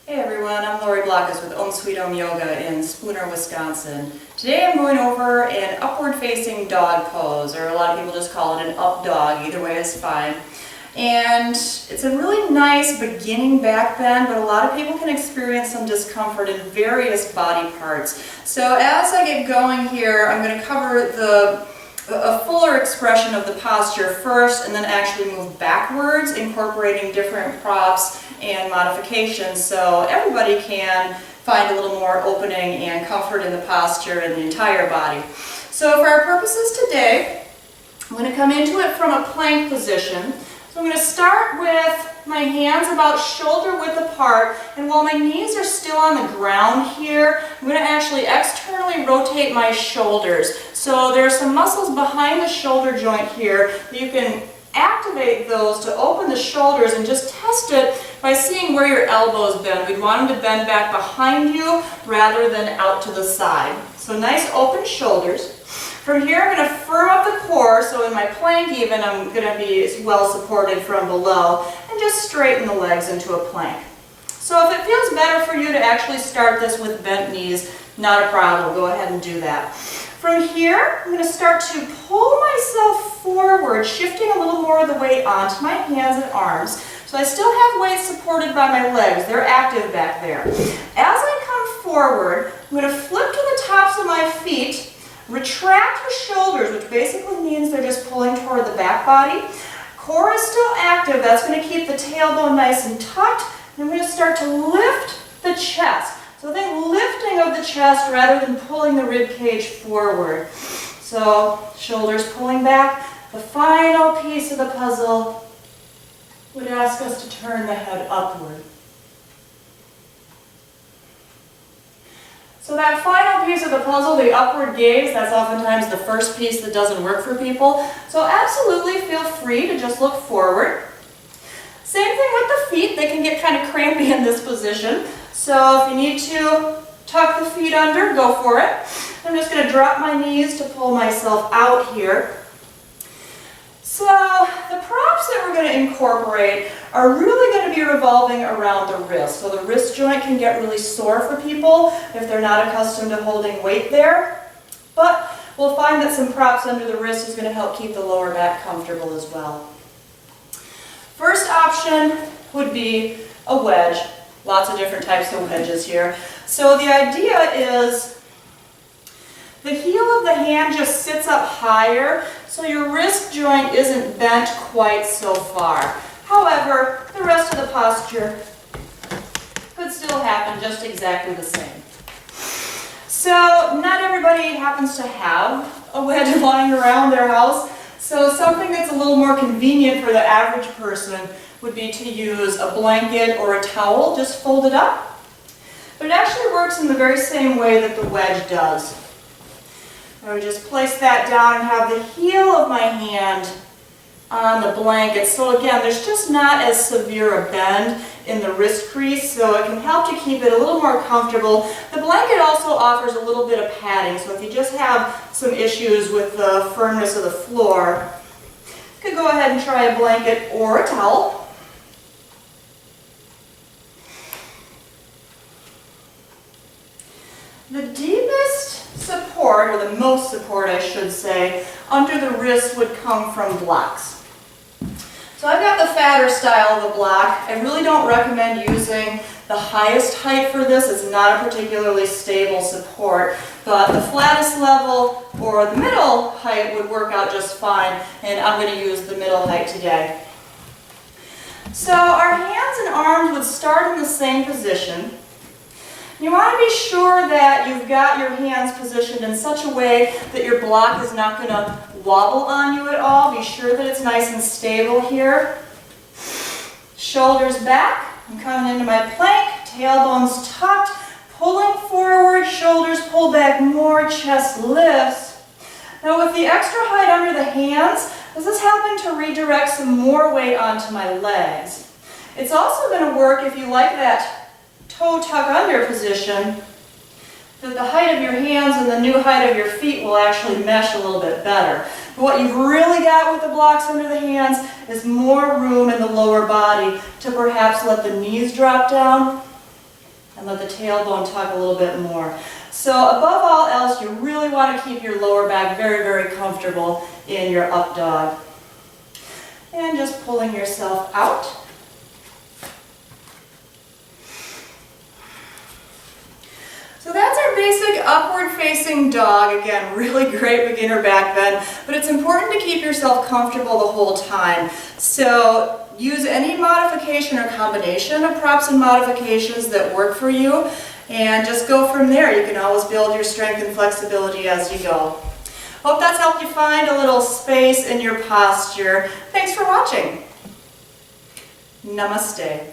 Hey everyone, I'm Lori Blockus with Om Sweet Om Yoga in Spooner, Wisconsin. Today I'm going over an upward facing dog pose, or a lot of people just call it an up dog, either way is fine. And it's a really nice beginning back bend, but a lot of people can experience some discomfort in various body parts. So as I get going here, I'm going to cover a fuller expression of the posture first and then actually move backwards, incorporating different props and modifications so everybody can find a little more opening and comfort in the posture and the entire body. So for our purposes today, I'm going to come into it from a plank position. So I'm going to start with my hands about shoulder width apart, and while my knees are still on the ground here, I'm going to actually externally rotate my shoulders. So there are some muscles behind the shoulder joint here that you can activate those to open the shoulders and just test it by seeing where your elbows bend. We'd want them to bend back behind you rather than out to the side. So nice open shoulders. From here I'm going to firm up the core, so in my plank even I'm going to be well supported from below, and just straighten the legs into a plank. So if it feels better for you to actually start this with bent knees, not a problem, go ahead and do that. From here, I'm going to start to pull myself forward, shifting a little more of the weight onto my hands and arms. So I still have weight supported by my legs. They're active back there. As I come forward, I'm going to flip to the tops of my feet, retract the shoulders, which basically means they're just pulling toward the back body. Core is still active. That's going to keep the tailbone nice and tucked. And I'm going to start to lift the chest. So think lifting of the chest rather than pulling the rib cage forward. So shoulders pulling back. The final piece of the puzzle would ask us to turn the head upward. So that final piece of the puzzle, the upward gaze, that's oftentimes the first piece that doesn't work for people. So absolutely feel free to just look forward. Same thing with the feet. They can get kind of crampy in this position. So if you need to tuck the feet under, go for it. I'm just going to drop my knees to pull myself out here. So the props that we're going to incorporate are really going to be revolving around the wrist. So the wrist joint can get really sore for people if they're not accustomed to holding weight there. But we'll find that some props under the wrist is going to help keep the lower back comfortable as well. First option would be a wedge. Lots of different types of wedges here. So the idea is the heel of the hand just sits up higher, so your wrist joint isn't bent quite so far. However, the rest of the posture could still happen just exactly the same. So not everybody happens to have a wedge lying around their house, so something that's a little more convenient for the average person would be to use a blanket or a towel, just fold it up. But it actually works in the very same way that the wedge does. I would just place that down and have the heel of my hand on the blanket. So again, there's just not as severe a bend in the wrist crease, so it can help to keep it a little more comfortable. The blanket also offers a little bit of padding, so if you just have some issues with the firmness of the floor, you could go ahead and try a blanket or a towel. The deepest support, or the most support I should say, under the wrist would come from blocks. So I've got the fatter style of the block. I really don't recommend using the highest height for this. It's not a particularly stable support, but the flattest level or the middle height would work out just fine, and I'm going to use the middle height today. So our hands and arms would start in the same position. You want to be sure that you've got your hands positioned in such a way that your block is not going to wobble on you at all. Be sure that it's nice and stable here. Shoulders back. I'm coming into my plank, tailbones tucked, pulling forward, shoulders pull back more, chest lifts. Now with the extra height under the hands, this is helping to redirect some more weight onto my legs. It's also going to work if you like that toe tuck under position, that the height of your hands and the new height of your feet will actually mesh a little bit better. But what you've really got with the blocks under the hands is more room in the lower body to perhaps let the knees drop down and let the tailbone tug a little bit more. So above all else, you really want to keep your lower back very, very comfortable in your up dog. And just pulling yourself out. So that's our basic upward facing dog. Again, really great beginner back bend, but it's important to keep yourself comfortable the whole time. So use any modification or combination of props and modifications that work for you, and just go from there. You can always build your strength and flexibility as you go. Hope that's helped you find a little space in your posture. Thanks for watching. Namaste.